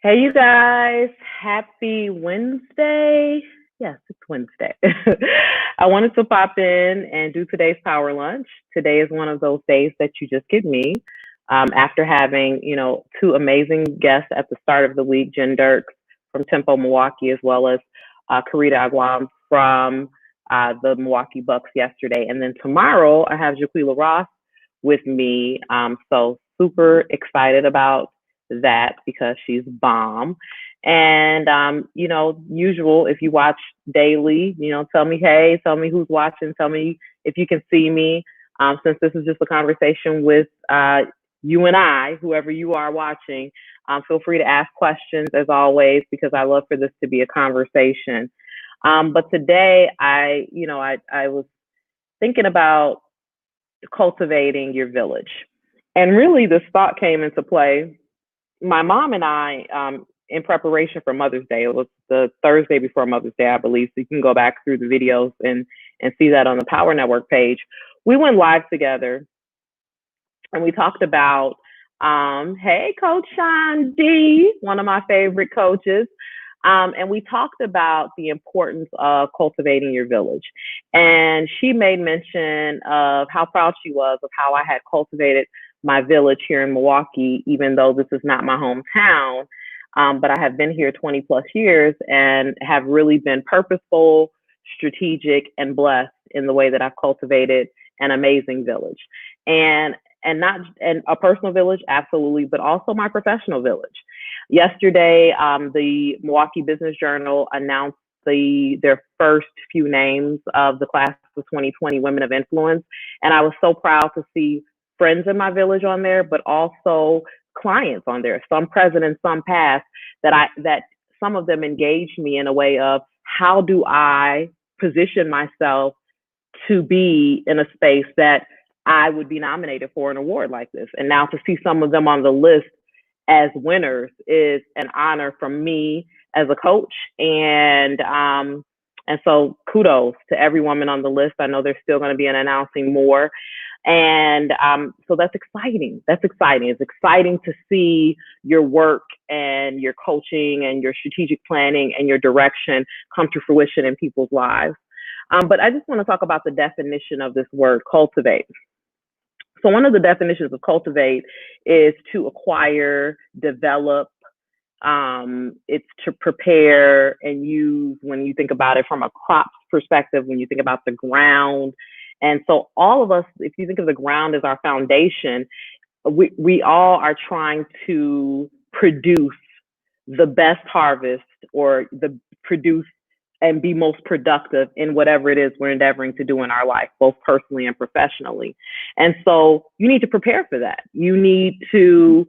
Hey, you guys. Happy Wednesday. Yes, it's Wednesday. I wanted to pop in and do today's power lunch. Today is one of those days that you just get me. After having, two amazing guests at the start of the week, Jen Dirks from Tempo Milwaukee, as well as Karita Aguam from the Milwaukee Bucks yesterday. And then tomorrow, I have Jaquila Ross with me. So super excited about that because she's bomb. And usual, if you watch daily, tell me hey, tell me who's watching, tell me if you can see me. Since this is just a conversation with you and I, whoever you are watching, feel free to ask questions as always because I love for this to be a conversation. But today, I was thinking about cultivating your village, and really this thought came into play. My mom and I, in preparation for Mother's Day, it was the Thursday before Mother's Day, I believe. So you can go back through the videos and see that on the Power Network page. We went live together and we talked about, hey, Coach Sean D, one of my favorite coaches. And we talked about the importance of cultivating your village. And she made mention of how proud she was of how I had cultivated my village here in Milwaukee, even though this is not my hometown. But I have been here 20 plus years and have really been purposeful, strategic, and blessed in the way that I've cultivated an amazing village. And a personal village, absolutely, but also my professional village. Yesterday, the Milwaukee Business Journal announced their first few names of the class of 2020 Women of Influence, and I was so proud to see friends in my village on there, but also clients on there. Some present and some past. That some of them engaged me in a way of how do I position myself to be in a space that I would be nominated for an award like this. And now to see some of them on the list as winners is an honor from me as a coach. And so kudos to every woman on the list. I know they're still going to be announcing more. And so that's exciting. That's exciting. It's exciting to see your work and your coaching and your strategic planning and your direction come to fruition in people's lives. But I just want to talk about the definition of this word, cultivate. So one of the definitions of cultivate is to acquire, develop. It's to prepare and use when you think about it from a crops perspective, when you think about the ground. And so all of us, if you think of the ground as our foundation, we all are trying to produce the best harvest or produce and be most productive in whatever it is we're endeavoring to do in our life, both personally and professionally. And so you need to prepare for that. You need to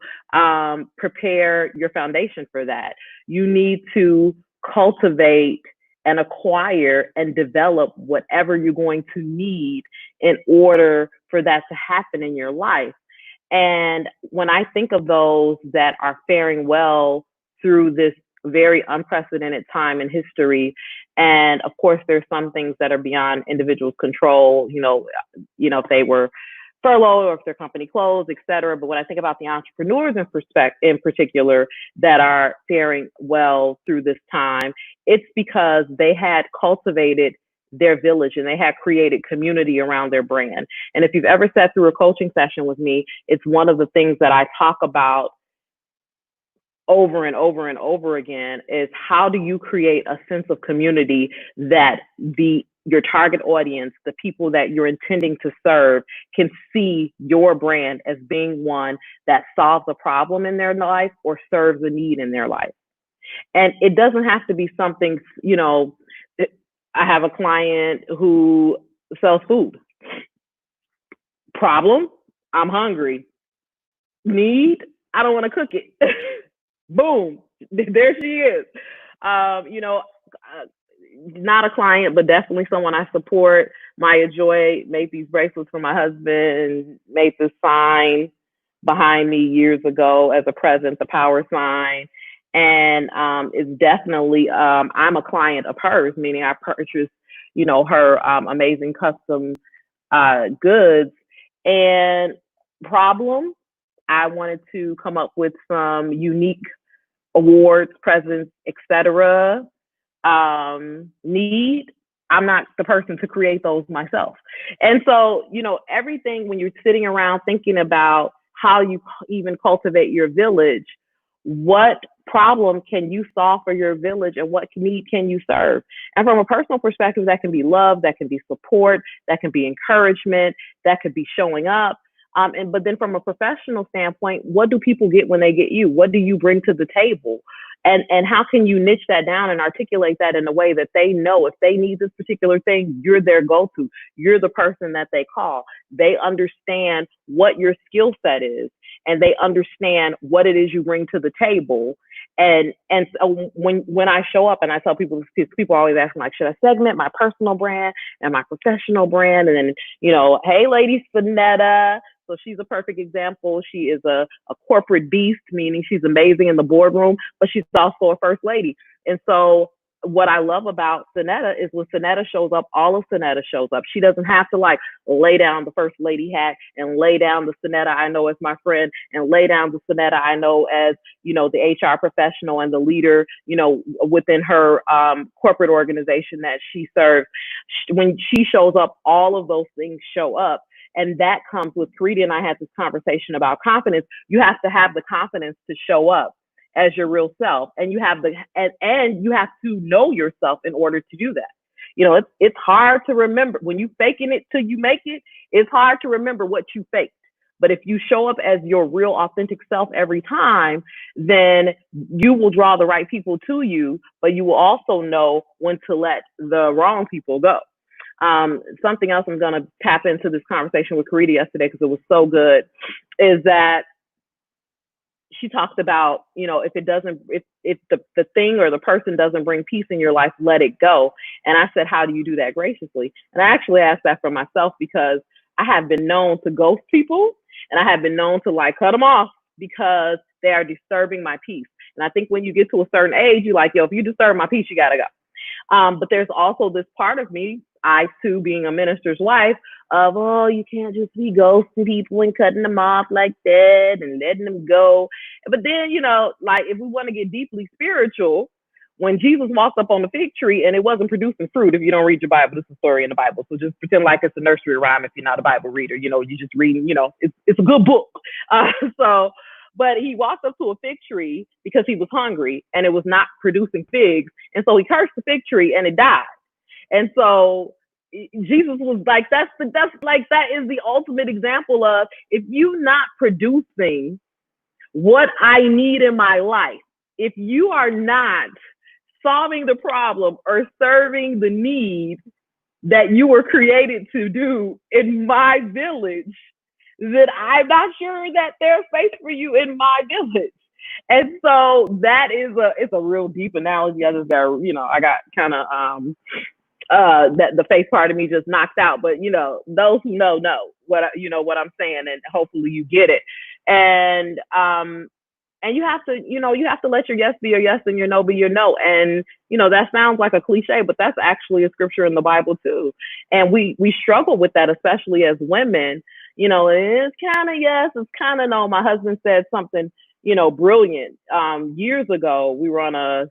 prepare your foundation for that. You need to cultivate and acquire and develop whatever you're going to need in order for that to happen in your life. And when I think of those that are faring well through this very unprecedented time in history, and of course, there's some things that are beyond individuals' control, if they were furloughed or if their company closed, et cetera. But when I think about the entrepreneurs in particular that are faring well through this time, it's because they had cultivated their village and they had created community around their brand. And if you've ever sat through a coaching session with me, it's one of the things that I talk about over and over and over again is how do you create a sense of community that your target audience, the people that you're intending to serve, can see your brand as being one that solves a problem in their life or serves a need in their life. And it doesn't have to be something, I have a client who sells food. Problem, I'm hungry. Need, I don't want to cook it. Boom, there she is. Not a client, but definitely someone I support. Maya Joy made these bracelets for my husband, made this sign behind me years ago as a present, the power sign. And it's definitely, I'm a client of hers, meaning I purchased, her amazing custom goods. And problem, I wanted to come up with some unique awards, presidents, etc., need, I'm not the person to create those myself. And so, everything when you're sitting around thinking about how you even cultivate your village, what problem can you solve for your village and what need can you serve? And from a personal perspective, that can be love, that can be support, that can be encouragement, that could be showing up. But then from a professional standpoint, what do people get when they get you? What do you bring to the table? And how can you niche that down and articulate that in a way that they know if they need this particular thing, you're their go-to. You're the person that they call. They understand what your skill set is, and they understand what it is you bring to the table. And so when I show up and I tell people, people always ask me, like, should I segment my personal brand and my professional brand? And then, hey, lady Sonetta. So she's a perfect example. She is a corporate beast, meaning she's amazing in the boardroom, but she's also a first lady. And so what I love about Sonetta is when Sonetta shows up, all of Sonetta shows up. She doesn't have to like lay down the first lady hat and lay down the Sonetta I know as my friend and lay down the Sonetta I know as, the HR professional and the leader, within her corporate organization that she serves. When she shows up, all of those things show up. And that comes with Karita and I had this conversation about confidence. You have to have the confidence to show up as your real self, and you have and you have to know yourself in order to do that. It's hard to remember when you faking it till you make it. It's hard to remember what you faked. But if you show up as your real authentic self every time, then you will draw the right people to you, but you will also know when to let the wrong people go. Something else I'm going to tap into this conversation with Karita yesterday because it was so good is that she talked about, if the thing or the person doesn't bring peace in your life, let it go. And I said, how do you do that graciously? And I actually asked that for myself because I have been known to ghost people and I have been known to like cut them off because they are disturbing my peace. And I think when you get to a certain age, you're like, if you disturb my peace, you got to go. But there's also this part of me, I too being a minister's wife, of, you can't just be ghosting people and cutting them off like that and letting them go. But then, like if we want to get deeply spiritual, when Jesus walked up on the fig tree and it wasn't producing fruit, if you don't read your Bible, this is a story in the Bible. So just pretend like it's a nursery rhyme if you're not a Bible reader. You just reading, it's a good book. But he walked up to a fig tree because he was hungry and it was not producing figs. And so he cursed the fig tree and it died. And so Jesus was like, that is the ultimate example of if you not producing what I need in my life, if you are not solving the problem or serving the need that you were created to do in my village, then I'm not sure that there's space for you in my village. And so that is it's a real deep analogy. I just got, I got kind of that the face part of me just knocked out. But those who know what what I'm saying, and hopefully you get it. And you have to, you have to let your yes be your yes and your no be your no. And that sounds like a cliche, but that's actually a scripture in the Bible too. And we struggle with that, especially as women. It's kind of yes, it's kind of no. My husband said something, brilliant. Years ago, we were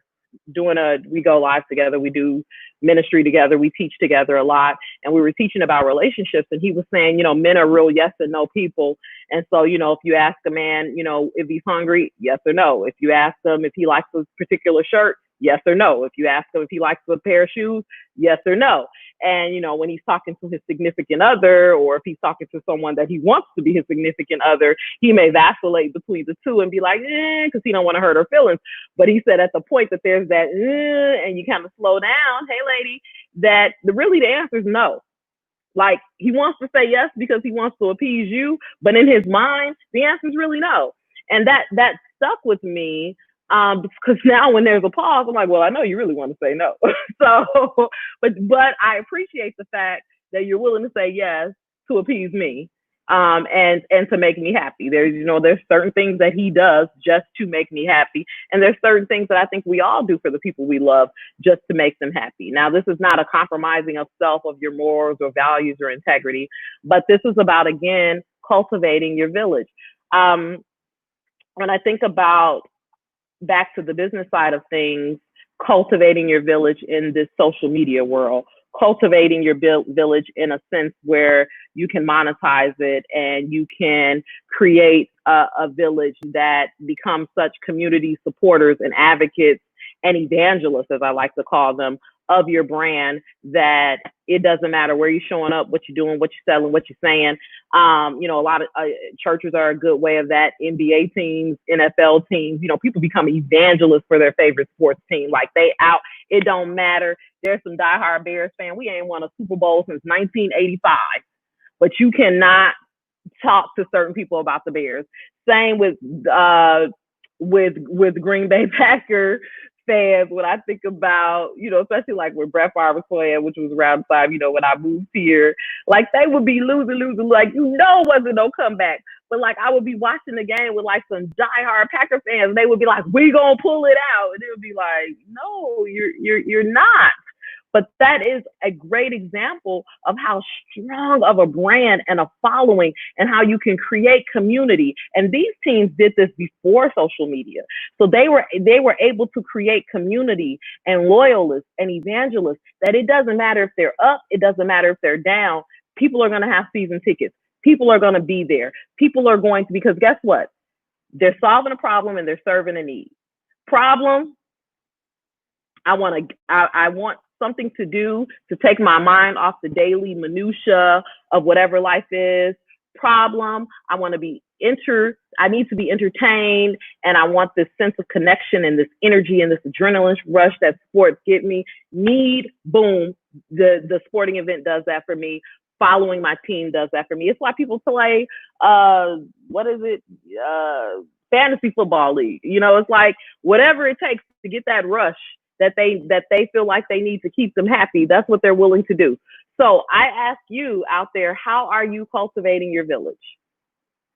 we go live together. We do ministry together. We teach together a lot. And we were teaching about relationships. And he was saying, men are real yes and no people. And so, if you ask a man, if he's hungry, yes or no. If you ask him if he likes a particular shirt, yes or no. If you ask him if he likes a pair of shoes, yes or no. And, when he's talking to his significant other, or if he's talking to someone that he wants to be his significant other, he may vacillate between the two and be like, because he don't want to hurt her feelings. But he said at the point that there's that, and you kind of slow down, hey, lady, that really the answer is no. Like he wants to say yes because he wants to appease you, but in his mind, the answer is really no. And that stuck with me. Because now when there's a pause, I'm like, well, I know you really want to say no. So, but I appreciate the fact that you're willing to say yes to appease me, and to make me happy. There's certain things that he does just to make me happy. And there's certain things that I think we all do for the people we love just to make them happy. Now, this is not a compromising of self, of your morals or values or integrity, but this is about, again, cultivating your village. When I think about back to the business side of things, cultivating your village in this social media world, cultivating your village in a sense where you can monetize it and you can create a village that becomes such community supporters and advocates and evangelists, as I like to call them, of your brand, that it doesn't matter where you're showing up, what you're doing, what you're selling, what you're saying. A lot of churches are a good way of that. NBA teams, NFL teams, people become evangelists for their favorite sports team. Like it don't matter. There's some diehard Bears fan. We ain't won a Super Bowl since 1985, but you cannot talk to certain people about the Bears. Same with Green Bay Packers fans. When I think about, especially like when Brett Favre was playing, which was around the time, when I moved here, like they would be losing, like, wasn't no comeback. But like I would be watching the game with like some diehard Packer fans, and they would be like, "We gonna pull it out," and it would be like, "No, you're not." But that is a great example of how strong of a brand and a following and how you can create community. And these teams did this before social media. So they were able to create community and loyalists and evangelists that it doesn't matter if they're up, it doesn't matter if they're down. People are going to have season tickets. People are going to be there. People are going to, because guess what? They're solving a problem and they're serving a need. Problem, I want something to do to take my mind off the daily minutia of whatever life is. Problem, I need to be entertained, and I want this sense of connection and this energy and this adrenaline rush that sports give me. Need, boom, the sporting event does that for me. Following my team does that for me. It's why people play fantasy football league. It's like whatever it takes to get that rush that they feel like they need to keep them happy. That's what they're willing to do. So I ask you out there, how are you cultivating your village?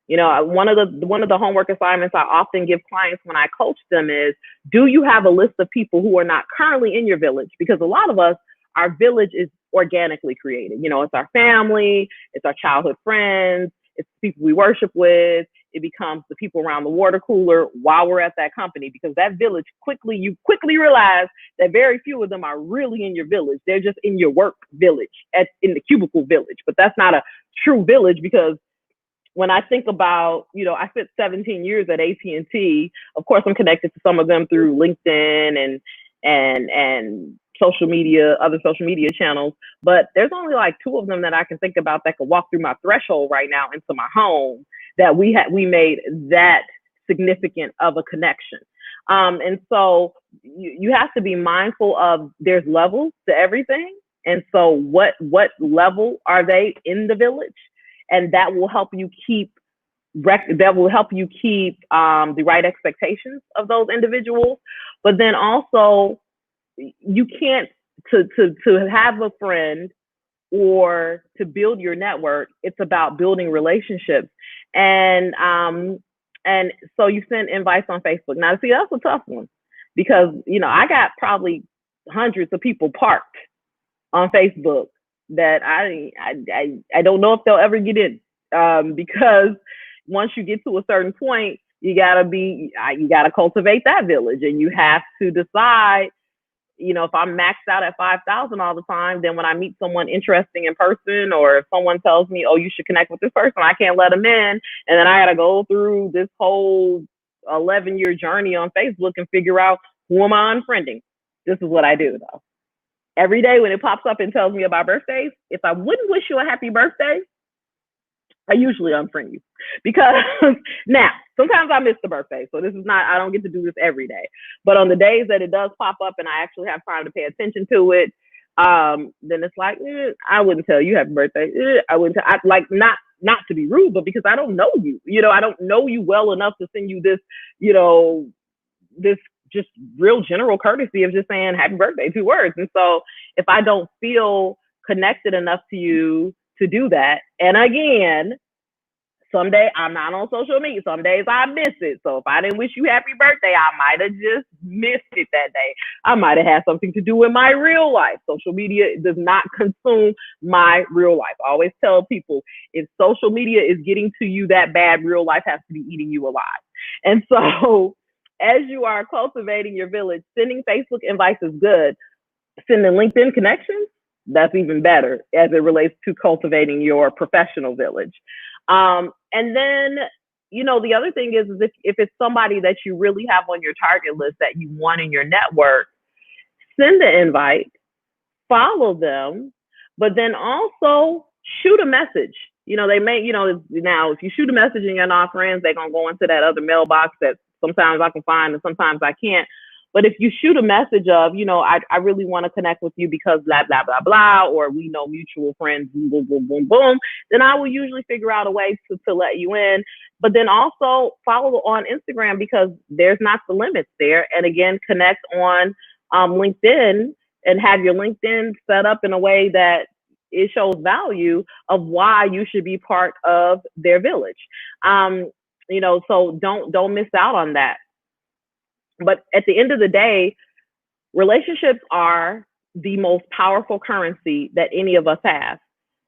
One of the homework assignments I often give clients when I coach them is, do you have a list of people who are not currently in your village? Because a lot of us, our village is organically created. It's our family, it's our childhood friends, it's the people we worship with. It becomes the people around the water cooler while we're at that company, because that village you quickly realize that very few of them are really in your village. They're just in your work village, in the cubicle village. But that's not a true village, because when I think about, I spent 17 years at AT&T. Of course, I'm connected to some of them through LinkedIn and social media, other social media channels, but there's only like 2 of them that I can think about that could walk through my threshold right now into my home, that we made that significant of a connection. And so you have to be mindful of, there's levels to everything. And so what level are they in the village? And that will help you keep the right expectations of those individuals. But then also, you can't, to have a friend or to build your network, it's about building relationships. And so you send invites on Facebook. Now, see, that's a tough one, because I got probably hundreds of people parked on Facebook that I don't know if they'll ever get in, because once you get to a certain point, you gotta cultivate that village, and you have to decide. If I'm maxed out at 5,000 all the time, then when I meet someone interesting in person, or if someone tells me, "Oh, you should connect with this person," I can't let them in, and then I got to go through this whole 11-year journey on Facebook and figure out, who am I unfriending. This is what I do, though. Every day when it pops up and tells me about birthdays, if I wouldn't wish you a happy birthday, I usually unfriend you, because now sometimes I miss the birthday. So I don't get to do this every day, but on the days that it does pop up and I actually have time to pay attention to it, then it's like, I wouldn't tell you happy birthday. I wouldn't not to be rude, but because I don't know you, I don't know you well enough to send you this, this just real general courtesy of just saying happy birthday, 2 words. And so if I don't feel connected enough to you to do that, and again, someday I'm not on social media, some days I miss it. So if I didn't wish you happy birthday, I might have just missed it that day. I might have had something to do with my real life. Social media does not consume my real life. I always tell people, if social media is getting to you that bad, real life has to be eating you alive. And so as you are cultivating your village, sending Facebook invites is good. Sending LinkedIn connections, that's even better as it relates to cultivating your professional village. And then, the other thing is if it's somebody that you really have on your target list that you want in your network, send the invite, follow them, but then also shoot a message. They may, now if you shoot a message and you're not friends, they're going to go into that other mailbox that sometimes I can find and sometimes I can't. But if you shoot a message of, I really want to connect with you because blah, blah, blah, blah, or we know mutual friends, boom, boom, boom, boom, boom, then I will usually figure out a way to let you in. But then also follow on Instagram because there's not the limits there. And again, connect on LinkedIn and have your LinkedIn set up in a way that it shows value of why you should be part of their village. So don't miss out on that. But at the end of the day, relationships are the most powerful currency that any of us have.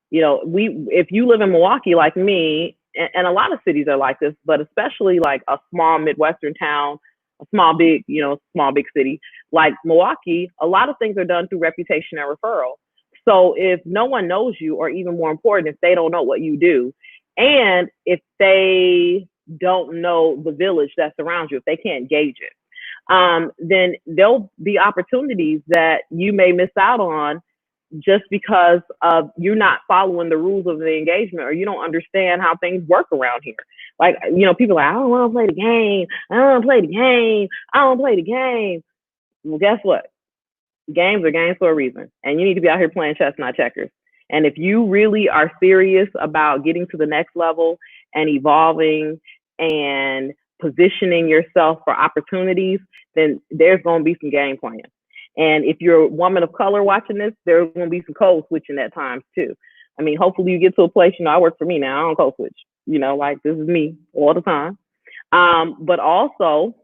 If you live in Milwaukee like me, and a lot of cities are like this, but especially like a small Midwestern town, a small big city like Milwaukee, a lot of things are done through reputation and referral. So if no one knows you, or even more important, if they don't know what you do, and if they don't know the village that surrounds you, if they can't gauge it, then there'll be opportunities that you may miss out on just because of you're not following the rules of the engagement, or you don't understand how things work around here. Like, people are like, I don't want to play the game. I don't want to play the game. I don't play the game. Well, guess what? Games are games for a reason. And you need to be out here playing chess, not checkers. And if you really are serious about getting to the next level and evolving and positioning yourself for opportunities, then there's going to be some game playing. And if you're a woman of color watching this, there's going to be some code switching at times too. I mean, hopefully you get to a place, I work for me now. I don't code switch, like this is me all the time. But also,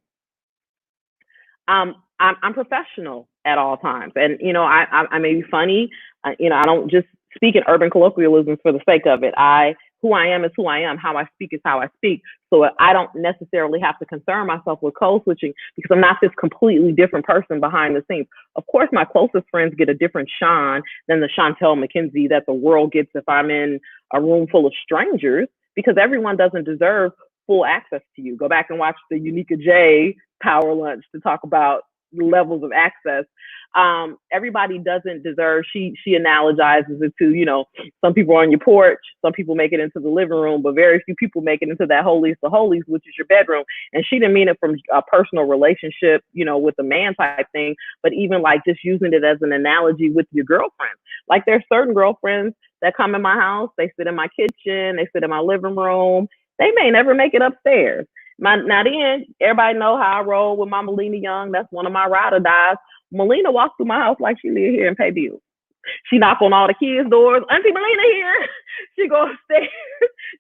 I'm professional at all times. And, I may be funny. I don't just speak in urban colloquialisms for the sake of it. Who I am is who I am. How I speak is how I speak. So I don't necessarily have to concern myself with code switching because I'm not this completely different person behind the scenes. Of course, my closest friends get a different Sean than the Chantel McKenzie that the world gets if I'm in a room full of strangers, because everyone doesn't deserve full access to you. Go back and watch the Unica J Power Lunch to talk about levels of access. Everybody doesn't deserve, she analogizes it to, some people are on your porch, some people make it into the living room, but very few people make it into that holiest of holies, which is your bedroom. And she didn't mean it from a personal relationship, with a man type thing, but even like just using it as an analogy with your girlfriends. Like there's certain girlfriends that come in my house, they sit in my kitchen, they sit in my living room, they may never make it upstairs. Now then, everybody know how I roll with my Melina Young. That's one of my ride or dies. Melina walks through my house like she live here and pay bills. She knock on all the kids' doors. Auntie Melina here. She go upstairs.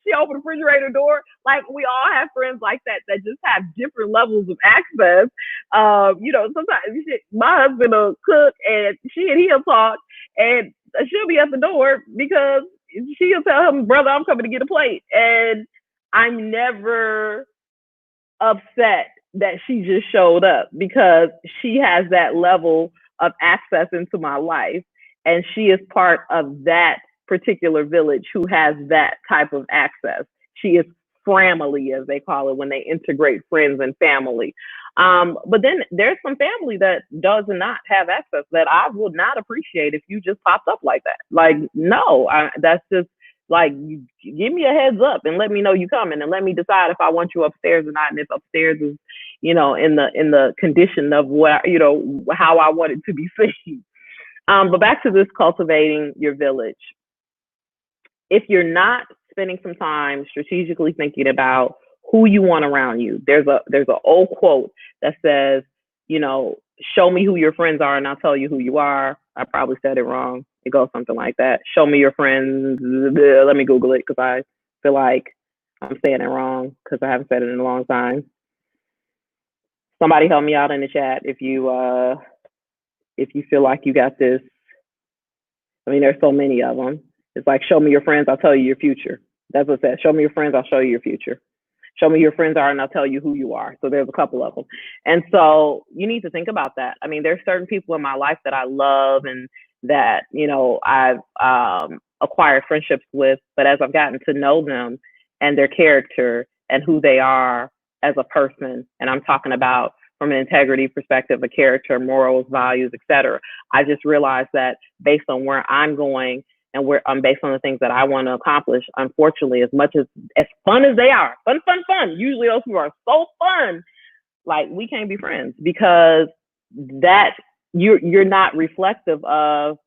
She open the refrigerator door. Like we all have friends like that just have different levels of access. Sometimes my husband will cook and she and he'll talk and she'll be at the door because she'll tell him, brother, I'm coming to get a plate. And I'm never upset that she just showed up because she has that level of access into my life, and she is part of that particular village who has that type of access. She is family, as they call it, when they integrate friends and family. But then there's some family that does not have access that I would not appreciate if you just popped up like that. Like, no, that's just like, give me a heads up and let me know you coming, and let me decide if I want you upstairs or not, and if upstairs is, in the condition of what, how I want it to be seen. But back to this cultivating your village. If you're not spending some time strategically thinking about who you want around you, there's an old quote that says, show me who your friends are and I'll tell you who you are. I probably said it wrong. It goes something like that. Show me your friends. Let me Google it because I feel like I'm saying it wrong because I haven't said it in a long time. Somebody help me out in the chat if you feel like you got this. I mean, there's so many of them. It's like, show me your friends, I'll tell you your future. That's what it says. Show me your friends, I'll show you your future. Show me your friends are, and I'll tell you who you are. So there's a couple of them. And so you need to think about that. I mean, there's certain people in my life that I love and that, I've acquired friendships with, but as I've gotten to know them and their character and who they are as a person, and I'm talking about from an integrity perspective, a character, morals, values, etc. I just realized that based on where I'm going and where I'm based on the things that I want to accomplish, unfortunately, as much as fun as they are, fun. Usually those people are so fun. Like, we can't be friends because that you're not reflective of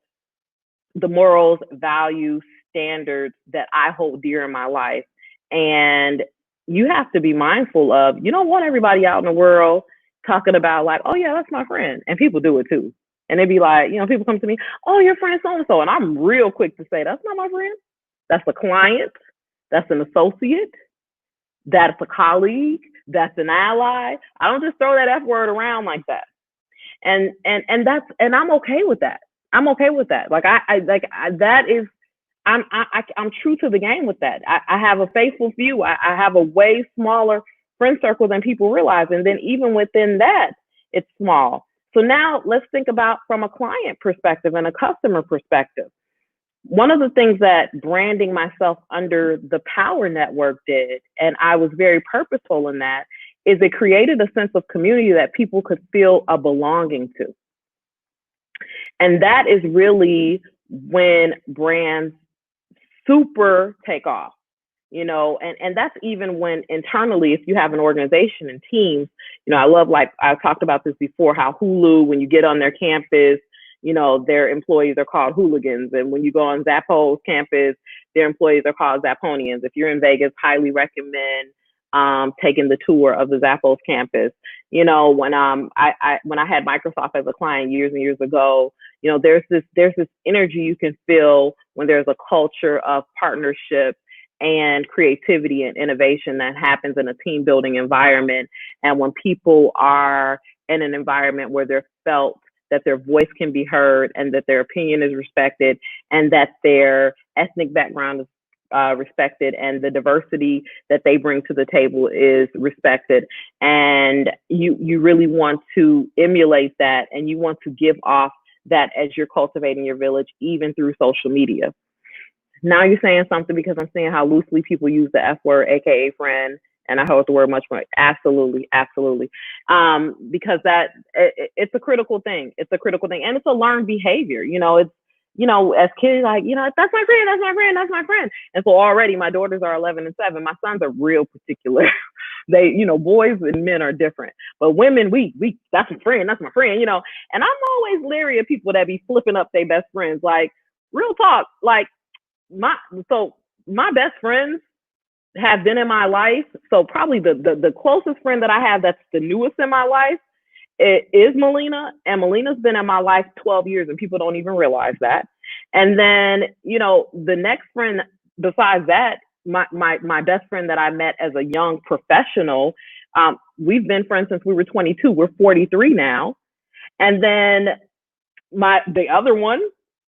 the morals, values, standards that I hold dear in my life. And you have to be mindful of, you don't want everybody out in the world talking about like, oh yeah, that's my friend. And people do it too. And they'd be like, people come to me, oh, your friend so-and-so. And I'm real quick to say, that's not my friend. That's a client. That's an associate. That's a colleague. That's an ally. I don't just throw that F word around like that. And I'm okay with that. I'm okay with that. Like I'm true to the game with that. I have a faithful few. I have a way smaller friend circle than people realize. And then even within that, it's small. So now let's think about from a client perspective and a customer perspective. One of the things that branding myself under the PowHER network did, and I was very purposeful in that, is it created a sense of community that people could feel a belonging to. And that is really when brands super take off, and that's even when internally, if you have an organization and teams, I love, like I've talked about this before, how Hulu, when you get on their campus, their employees are called hooligans. And when you go on Zappos campus, their employees are called Zapponians. If you're in Vegas, highly recommend taking the tour of the Zappos campus. When I had Microsoft as a client years and years ago, there's this energy you can feel when there's a culture of partnership and creativity and innovation that happens in a team building environment. And when people are in an environment where they're felt that their voice can be heard and that their opinion is respected and that their ethnic background is respected and the diversity that they bring to the table is respected. And you really want to emulate that, and you want to give off that as you're cultivating your village, even through social media. Now you're saying something, because I'm seeing how loosely people use the F word, AKA friend, and I hold the word much more. Absolutely. Because it's a critical thing. It's a critical thing. And it's a learned behavior. It's, as kids, like, that's my friend. And so already my daughters are 11 and 7. My sons are real particular. They, boys and men are different. But women, we that's my friend. And I'm always leery of people that be flipping up their best friends. Like, real talk, like, my best friends have been in my life. So probably the closest friend that I have that's the newest in my life, it is Melina. And Melina's been in my life 12 years, and people don't even realize that. And then, the next friend besides that, my best friend that I met as a young professional, we've been friends since we were 22. We're 43 now. And then the other one,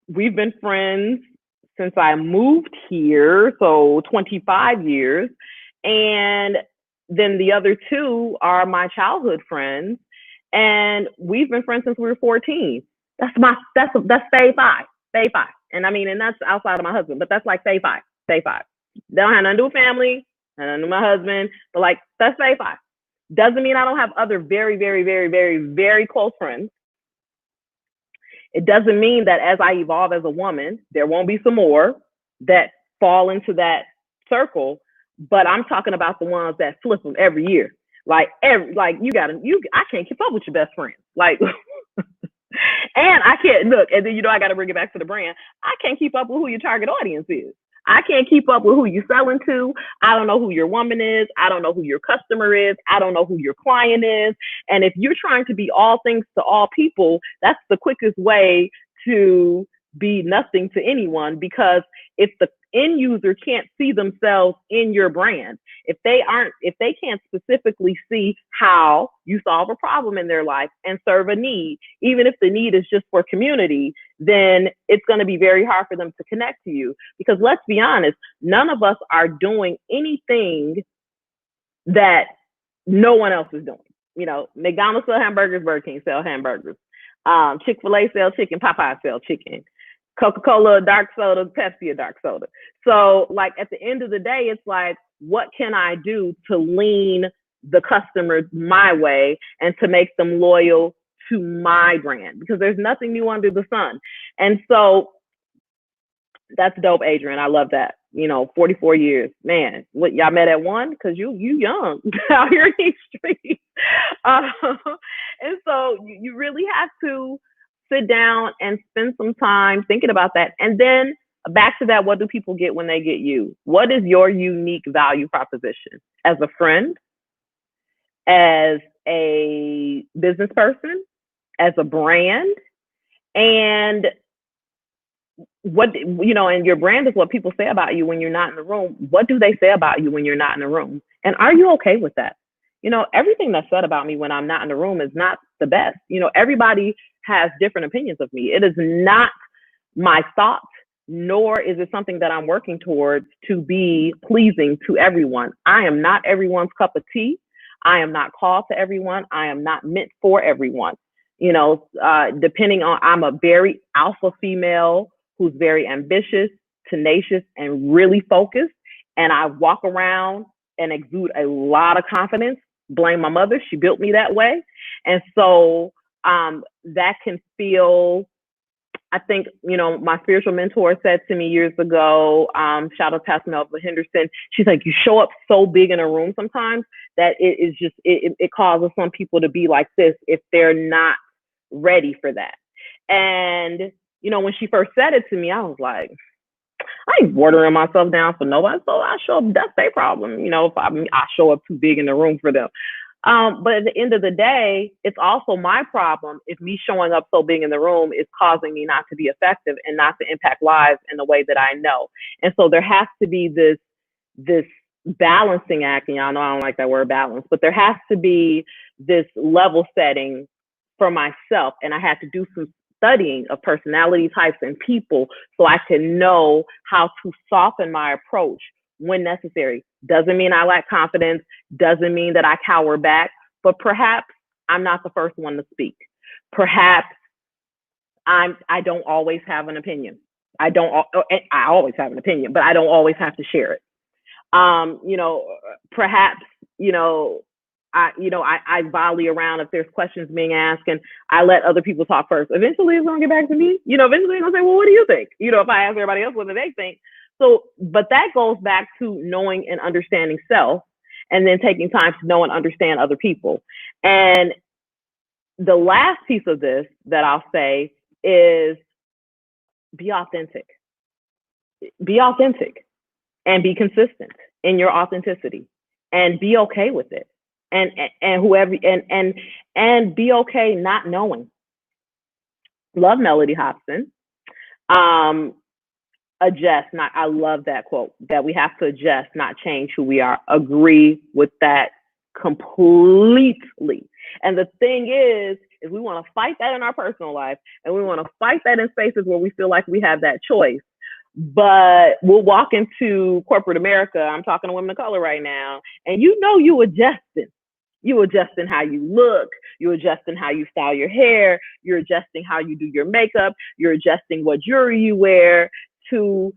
we've been friends since I moved here, so 25 years. And then the other two are my childhood friends, and we've been friends since we were 14. That's phase five. And I mean, and that's outside of my husband, but that's like phase five. They don't have nothing to do with family, nothing to do with my husband, but like, that's phase five. Doesn't mean I don't have other very, very, very, very, very close friends. It doesn't mean that as I evolve as a woman, there won't be some more that fall into that circle, but I'm talking about the ones that flip them every year. I can't keep up with your best friend. Like, and I can't look, and then, I got to bring it back to the brand. I can't keep up with who your target audience is. I can't keep up with who you're selling to. I don't know who your woman is. I don't know who your customer is. I don't know who your client is. And if you're trying to be all things to all people, that's the quickest way to be nothing to anyone, because if the end user can't see themselves in your brand, if they can't specifically see how you solve a problem in their life and serve a need, even if the need is just for community, then it's going to be very hard for them to connect to you. Because let's be honest, none of us are doing anything that no one else is doing. You know, McDonald's sell hamburgers, Burger King sell hamburgers. Chick-fil-A sell chicken, Popeye sell chicken. Coca-Cola, dark soda, Pepsi, a dark soda. So, like, at the end of the day, it's like, what can I do to lean the customers my way and to make them loyal to my brand? Because there's nothing new under the sun. And so that's dope, Adrian. I love that. 44 years, man. What, y'all met at one? Because you young out here in these streets. Uh, and so you really have to sit down and spend some time thinking about that. And then back to that, what do people get when they get you? What is your unique value proposition as a friend, as a business person, as a brand? And and your brand is what people say about you when you're not in the room. What do they say about you when you're not in the room? And are you okay with that? Everything that's said about me when I'm not in the room is not the best. Everybody has different opinions of me. It is not my thought, nor is it something that I'm working towards to be pleasing to everyone. I am not everyone's cup of tea. I am not called to everyone. I am not meant for everyone. Depending on, I'm a very alpha female who's very ambitious, tenacious, and really focused. And I walk around and exude a lot of confidence. Blame my mother. She built me that way. And so that can feel, I think, my spiritual mentor said to me years ago, shout out to Melva Henderson. She's like, you show up so big in a room sometimes that it is just, it causes some people to be like this if they're not ready for that. And, when she first said it to me, I was like, I ain't watering myself down for nobody. So I show up, that's their problem. If I show up too big in the room for them. But at the end of the day, it's also my problem if me showing up so big in the room is causing me not to be effective and not to impact lives in the way that I know. And so there has to be this balancing act. And y'all know I don't like that word balance, but there has to be this level setting for myself. And I had to do some studying of personality types and people so I can know how to soften my approach when necessary. Doesn't mean I lack confidence, doesn't mean that I cower back, but perhaps I'm not the first one to speak. Perhaps I don't always have an opinion. I always have an opinion, but I don't always have to share it. Perhaps, I volley around if there's questions being asked and I let other people talk first. Eventually it's gonna get back to me. Eventually I'm gonna say, well, what do you think? If I ask everybody else what do they think. So, but that goes back to knowing and understanding self and then taking time to know and understand other people. And the last piece of this that I'll say is be authentic. Be authentic and be consistent in your authenticity and be okay with it. And whoever and be okay not knowing. Love Melody Hobson. Adjust, not, I love that quote, that we have to adjust, not change who we are. Agree with that completely. And the thing is we want to fight that in our personal life and we want to fight that in spaces where we feel like we have that choice. But we'll walk into corporate America. I'm talking to women of color right now, and you adjusting. You adjusting how you look. You're adjusting how you style your hair. You're adjusting how you do your makeup. You're adjusting what jewelry you wear to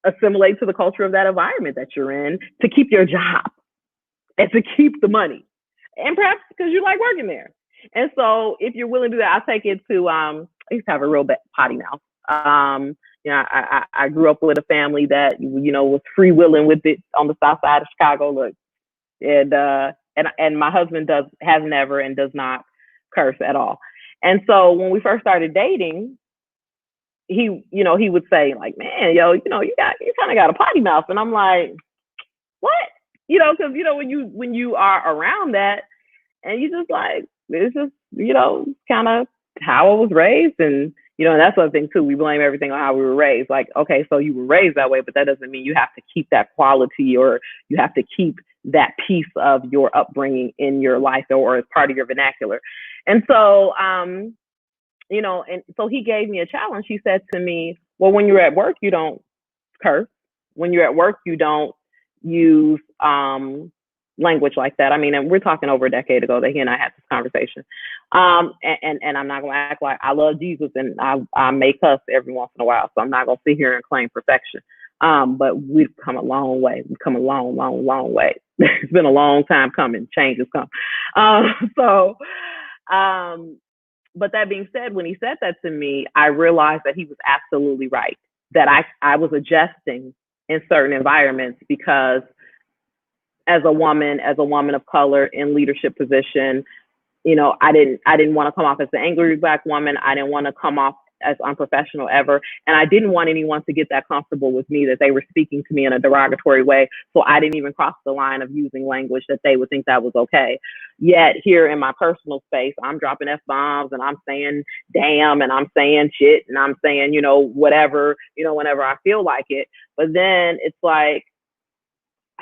assimilate to the culture of that environment that you're in, to keep your job and to keep the money. And perhaps because you like working there. And so if you're willing to do that, I'll take it to, I used to have a real potty mouth. I grew up with a family that, was freewheeling with it on the south side of Chicago. Look, and my husband has never and does not curse at all. And so when we first started dating, he would say like, man, you kind of got a potty mouth. And I'm like, what? Because, when you are around that and you just like, it's just, kind of how I was raised. And, and that's the thing too. We blame everything on how we were raised. Like, okay, so you were raised that way, but that doesn't mean you have to keep that quality or you have to keep that piece of your upbringing in your life or as part of your vernacular. And so, and so he gave me a challenge. He said to me, well, when you're at work, you don't curse. When you're at work, you don't use language like that. I mean, and we're talking over a decade ago that he and I had this conversation. And I'm not gonna act like I love Jesus and I may cuss every once in a while, so I'm not gonna sit here and claim perfection. But we've come a long way. We've come a long, long, long way. It's been a long time coming. Change has come. So, but that being said, when he said that to me, I realized that he was absolutely right. That I was adjusting in certain environments because as a woman of color in leadership position, you know, I didn't want to come off as the angry Black woman. I didn't want to come off as unprofessional ever. And I didn't want anyone to get that comfortable with me that they were speaking to me in a derogatory way. So I didn't even cross the line of using language that they would think that was okay. Yet here in my personal space, I'm dropping F-bombs and I'm saying damn and I'm saying shit and I'm saying, you know, whatever, you know, whenever I feel like it. But then it's like,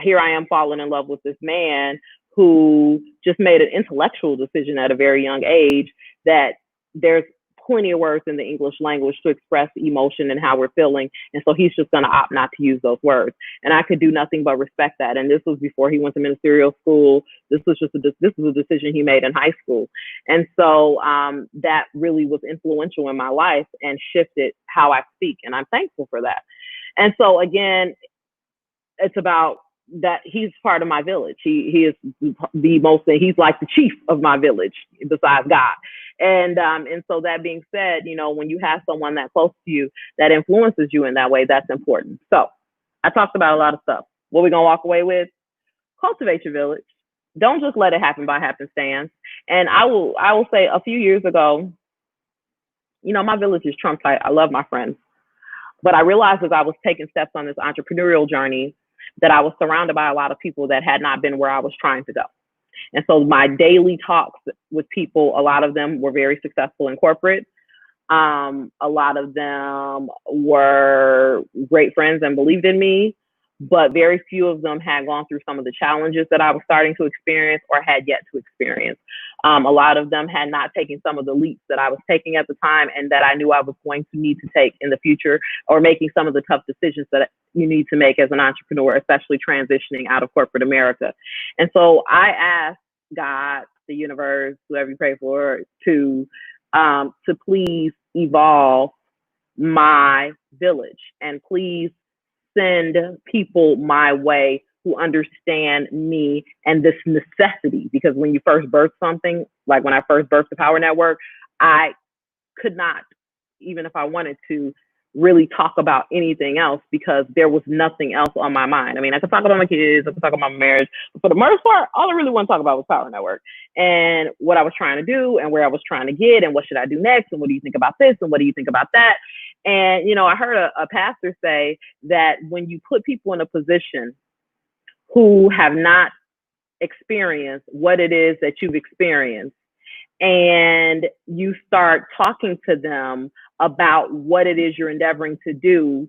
here I am falling in love with this man who just made an intellectual decision at a very young age that there's plenty of words in the English language to express emotion and how we're feeling. And so he's just going to opt not to use those words. And I could do nothing but respect that. And this was before he went to ministerial school. This was a decision he made in high school. And so that really was influential in my life and shifted how I speak. And I'm thankful for that. And so again, it's about that he's part of my village. He is he's like the chief of my village besides God. And so that being said, you know, when you have someone that close to you that influences you in that way, that's important. So I talked about a lot of stuff. What we're going to walk away with? Cultivate your village. Don't just let it happen by happenstance. And I will say a few years ago, you know, my village is Trump tight. I love my friends. But I realized as I was taking steps on this entrepreneurial journey that I was surrounded by a lot of people that had not been where I was trying to go. And so my daily talks with people, a lot of them were very successful in corporate. A lot of them were great friends and believed in me, but very few of them had gone through some of the challenges that I was starting to experience or had yet to experience. A lot of them had not taken some of the leaps that I was taking at the time and that I knew I was going to need to take in the future, or making some of the tough decisions that you need to make as an entrepreneur, especially transitioning out of corporate America. And so I asked God, the universe, whoever you pray for, to please evolve my village and please send people my way who understand me and this necessity. Because when you first birth something, like when I first birthed the PowHER Network, I could not, even if I wanted to, really talk about anything else because there was nothing else on my mind. I mean, I could talk about my kids, I could talk about my marriage, but for the most part, all I really want to talk about was PowHER Network and what I was trying to do and where I was trying to get and what should I do next and what do you think about this and what do you think about that. And, you know, I heard a pastor say that when you put people in a position who have not experienced what it is that you've experienced, and you start talking to them about what it is you're endeavoring to do,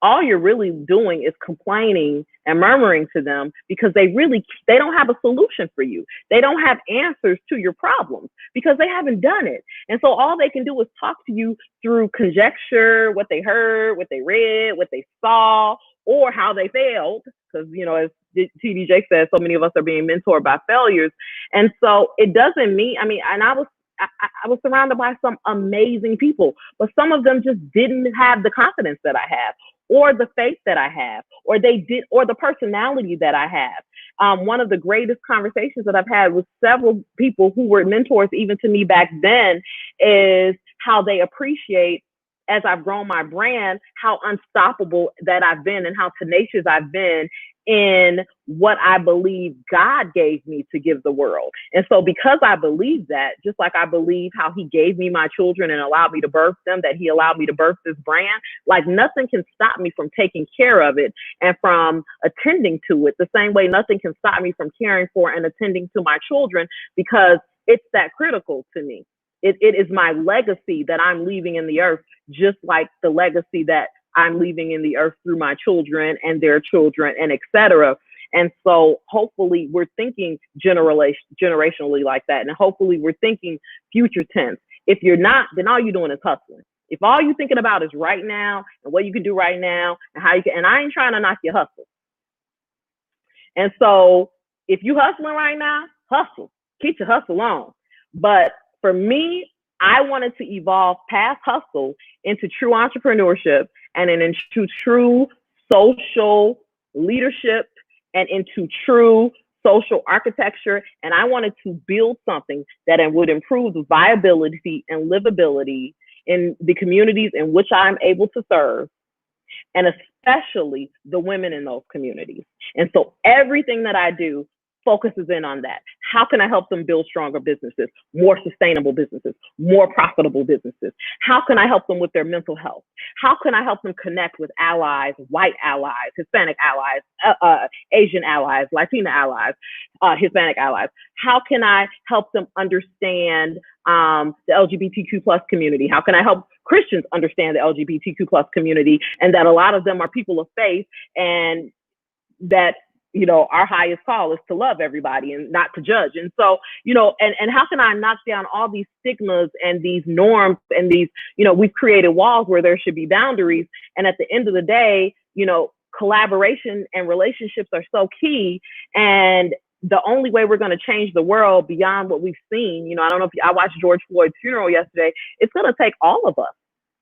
all you're really doing is complaining and murmuring to them because they don't have a solution for you. They don't have answers to your problems because they haven't done it. And so all they can do is talk to you through conjecture, what they heard, what they read, what they saw, or how they failed. Because, you know, as TD Jakes says, so many of us are being mentored by failures. And so it doesn't mean, I mean, and I was surrounded by some amazing people, but some of them just didn't have the confidence that I have, or the faith that I have, or the personality that I have. One of the greatest conversations that I've had with several people who were mentors, even to me back then, is how they appreciate, as I've grown my brand, how unstoppable that I've been and how tenacious I've been in what I believe God gave me to give the world. And so because I believe that, just like I believe how he gave me my children and allowed me to birth them, that he allowed me to birth this brand, like nothing can stop me from taking care of it and from attending to it. The same way nothing can stop me from caring for and attending to my children, because it's that critical to me. It is my legacy that I'm leaving in the earth, just like the legacy that I'm leaving in the earth through my children and their children and etc. And so hopefully we're thinking generationally like that. And hopefully we're thinking future tense. If you're not, then all you're doing is hustling. If all you're thinking about is right now and what you can do right now and how you can, and I ain't trying to knock your hustle. And so if you hustling right now, hustle. Keep your hustle on. But for me, I wanted to evolve past hustle into true entrepreneurship and then into true social leadership and into true social architecture. And I wanted to build something that would improve the viability and livability in the communities in which I'm able to serve, and especially the women in those communities. And so everything that I do focuses in on that. How can I help them build stronger businesses, more sustainable businesses, more profitable businesses? How can I help them with their mental health? How can I help them connect with allies, white allies, Hispanic allies, Asian allies, Latina allies, Hispanic allies? How can I help them understand the LGBTQ plus community? How can I help Christians understand the LGBTQ plus community, and that a lot of them are people of faith, and that, you know, our highest call is to love everybody and not to judge. And so, you know, and how can I knock down all these stigmas and these norms and these, you know, we've created walls where there should be boundaries. And at the end of the day, you know, collaboration and relationships are so key. And the only way we're going to change the world beyond what we've seen, you know, I don't know if I watched George Floyd's funeral yesterday. It's going to take all of us.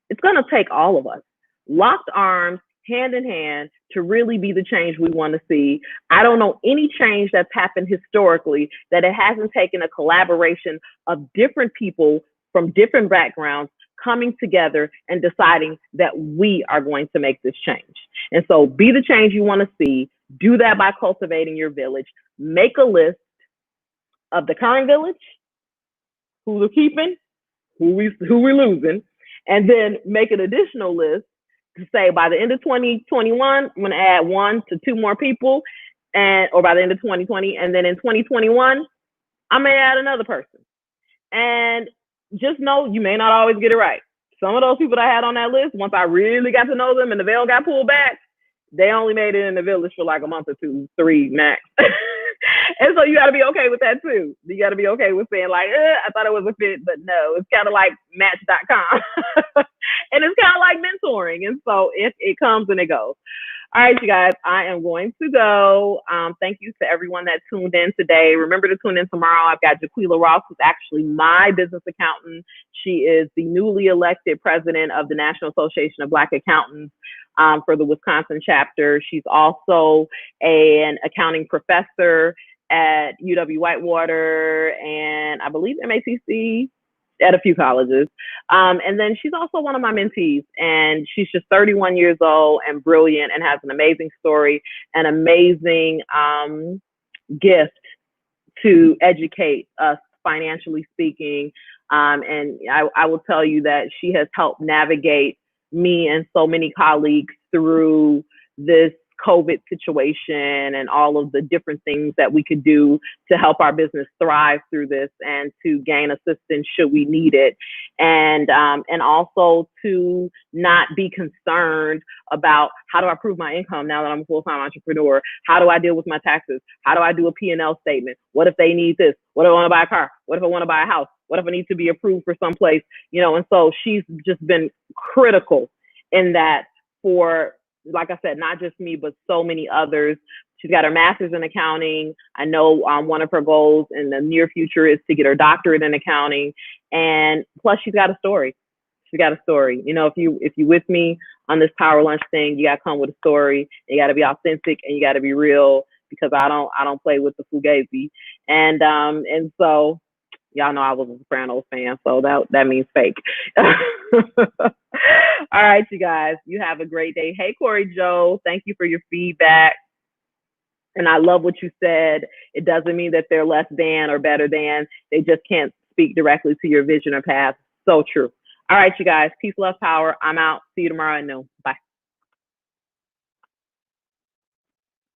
It's going to take all of us locked arms, hand in hand, to really be the change we want to see. I don't know any change that's happened historically that it hasn't taken a collaboration of different people from different backgrounds coming together and deciding that we are going to make this change. And so be the change you want to see. Do that by cultivating your village. Make a list of the current village, who we're keeping, who we're losing, and then make an additional list to say by the end of 2021, I'm going to add 1 to 2 more people, or by the end of 2020, and then in 2021, I may add another person. And just know you may not always get it right. Some of those people that I had on that list, once I really got to know them and the veil got pulled back, they only made it in the village for like a month or 2, 3 max. And so you got to be okay with that too. You got to be okay with saying like, I thought it was a fit, but no. It's kind of like Match.com. And it's kind of like mentoring. And so it comes and it goes. All right, you guys, I am going to go. Thank you to everyone that tuned in today. Remember to tune in tomorrow. I've got Jaquila Ross, who's actually my business accountant. She is the newly elected president of the National Association of Black Accountants for the Wisconsin chapter. She's also an accounting professor at UW-Whitewater and I believe MATC, at a few colleges. And then she's also one of my mentees, and she's just 31 years old and brilliant and has an amazing story, an amazing gift to educate us financially speaking. And I will tell you that she has helped navigate me and so many colleagues through this COVID situation and all of the different things that we could do to help our business thrive through this and to gain assistance should we need it. And also to not be concerned about how do I prove my income now that I'm a full-time entrepreneur? How do I deal with my taxes? How do I do a P&L statement? What if they need this? What if I want to buy a car? What if I want to buy a house? What if I need to be approved for someplace? You know, and so she's just been critical in that for, like I said, not just me, but so many others. She's got her master's in accounting. I know one of her goals in the near future is to get her doctorate in accounting. And plus she's got a story. She's got a story. You know, if you with me on this power lunch thing, you got to come with a story. You got to be authentic and you got to be real, because I don't play with the fugazi. And so y'all know I was a Sopranos fan, so that means fake. All right, you guys, you have a great day. Hey, Corey Joe, thank you for your feedback. And I love what you said. It doesn't mean that they're less than or better than. They just can't speak directly to your vision or path. So true. All right, you guys, peace, love, power. I'm out. See you tomorrow at noon. Bye.